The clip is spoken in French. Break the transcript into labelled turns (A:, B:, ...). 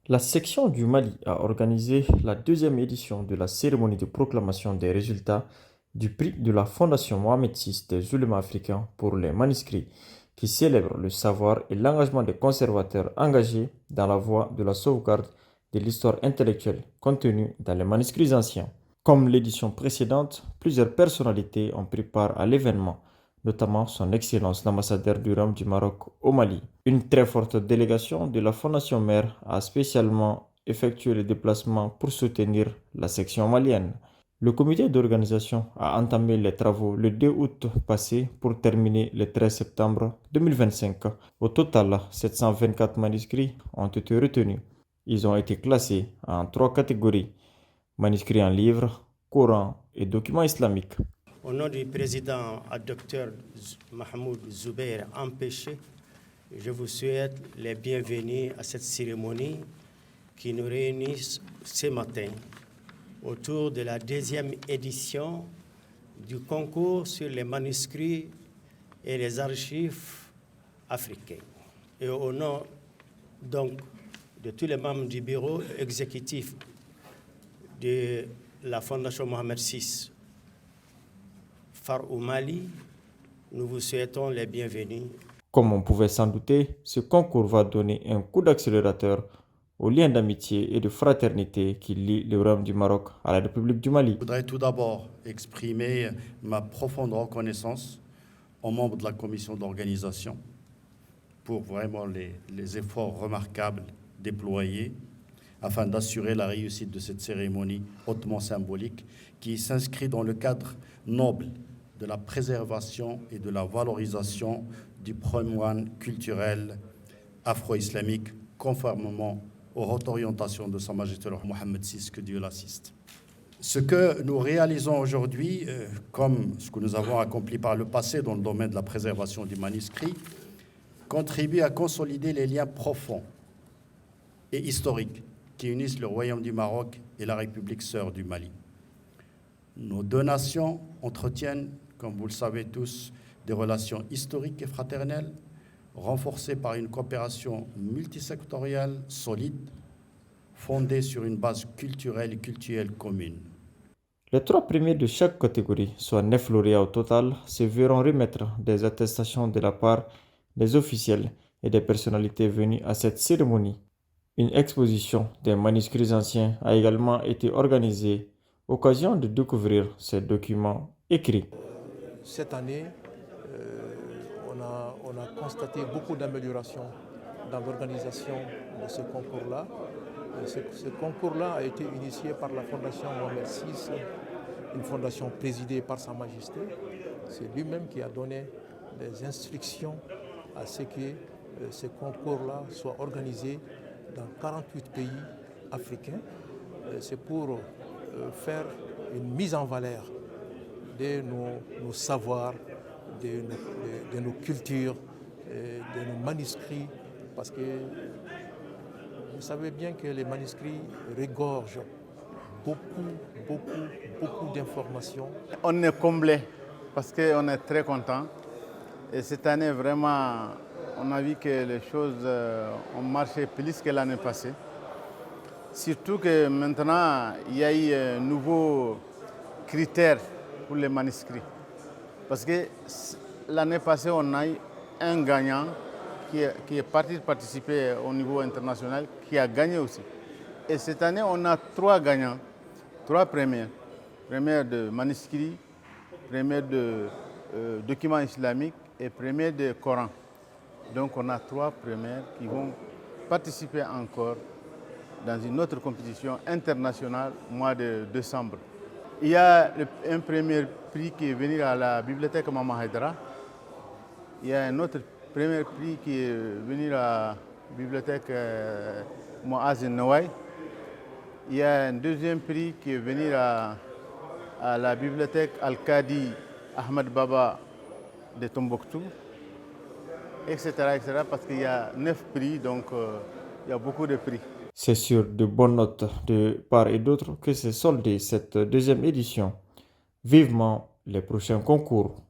A: La section du Mali a organisé la deuxième édition de la cérémonie de proclamation des résultats du prix de la Fondation Mohamed VI des ulémas africains pour les manuscrits, qui célèbre le savoir et l'engagement des conservateurs engagés dans la voie de la sauvegarde de l'histoire intellectuelle contenue dans les manuscrits anciens. Comme l'édition précédente, plusieurs personnalités ont pris part à l'événement, notamment son Excellence l'ambassadeur du Royaume du Maroc au Mali. Une très forte délégation de la Fondation Mère a spécialement effectué le déplacement pour soutenir la section malienne. Le comité d'organisation a entamé les travaux le 2 août passé pour terminer le 13 septembre 2025. Au total, 724 manuscrits ont été retenus. Ils ont été classés en trois catégories: manuscrits en livres, Coran et documents islamiques.
B: Au nom du président Dr Mahmoud Zoubeir Empêché, je vous souhaite les bienvenus à cette cérémonie qui nous réunit ce matin autour de la deuxième édition du concours sur les manuscrits et les archives africains. Et au nom donc de tous les membres du bureau exécutif de la Fondation Mohamed VI Phare au Mali, nous vous souhaitons les bienvenus.
A: Comme on pouvait s'en douter, ce concours va donner un coup d'accélérateur aux liens d'amitié et de fraternité qui lient le Royaume du Maroc à la République du Mali.
C: Je voudrais tout d'abord exprimer ma profonde reconnaissance aux membres de la commission d'organisation pour vraiment les efforts remarquables déployés afin d'assurer la réussite de cette cérémonie hautement symbolique qui s'inscrit dans le cadre noble de la préservation et de la valorisation du patrimoine culturel afro-islamique conformément aux hautes orientations de Sa Majesté le roi Mohamed VI, que Dieu l'assiste. Ce que nous réalisons aujourd'hui, comme ce que nous avons accompli par le passé dans le domaine de la préservation du manuscrit, contribue à consolider les liens profonds et historiques qui unissent le Royaume du Maroc et la République sœur du Mali. Nos deux nations entretiennent, comme vous le savez tous, des relations historiques et fraternelles, renforcées par une coopération multisectorielle solide, fondée sur une base culturelle et cultuelle commune.
A: Les trois premiers de chaque catégorie, soit 9 lauréats au total, se verront remettre des attestations de la part des officiels et des personnalités venues à cette cérémonie. Une exposition des manuscrits anciens a également été organisée, occasion de découvrir ces documents écrits.
D: Cette année, on a constaté beaucoup d'améliorations dans l'organisation de ce concours-là. Ce concours-là a été initié par la Fondation Mohamed VI, une fondation présidée par Sa Majesté. C'est lui-même qui a donné des instructions à ce que ce concours-là soit organisé dans 48 pays africains. C'est pour faire une mise en valeur de nos savoirs, de nos cultures, de nos manuscrits, parce que vous savez bien que les manuscrits regorgent beaucoup d'informations.
E: On est comblé parce qu'on est très content. Et cette année, vraiment, on a vu que les choses ont marché plus que l'année passée. Surtout que maintenant, il y a eu un nouveau critère pour les manuscrits. Parce que l'année passée, on a eu un gagnant qui est parti participer au niveau international, qui a gagné aussi. Et cette année, on a trois gagnants, trois premiers. Première de manuscrits, première de documents islamiques et première de Coran. Donc on a trois premières qui vont participer encore dans une autre compétition internationale au mois de décembre. Il y a un premier prix qui est venu à la bibliothèque Mama Haidara. Il y a un autre premier prix qui est venu à la bibliothèque Moaz Nawai. Il y a un deuxième prix qui est venu à la bibliothèque Al-Qadi Ahmed Baba de Tombouctou, etc., parce qu'il y a 9 prix, donc il y a beaucoup de prix.
A: C'est sur de bonnes notes de part et d'autre que s'est soldée cette deuxième édition. Vivement les prochains concours.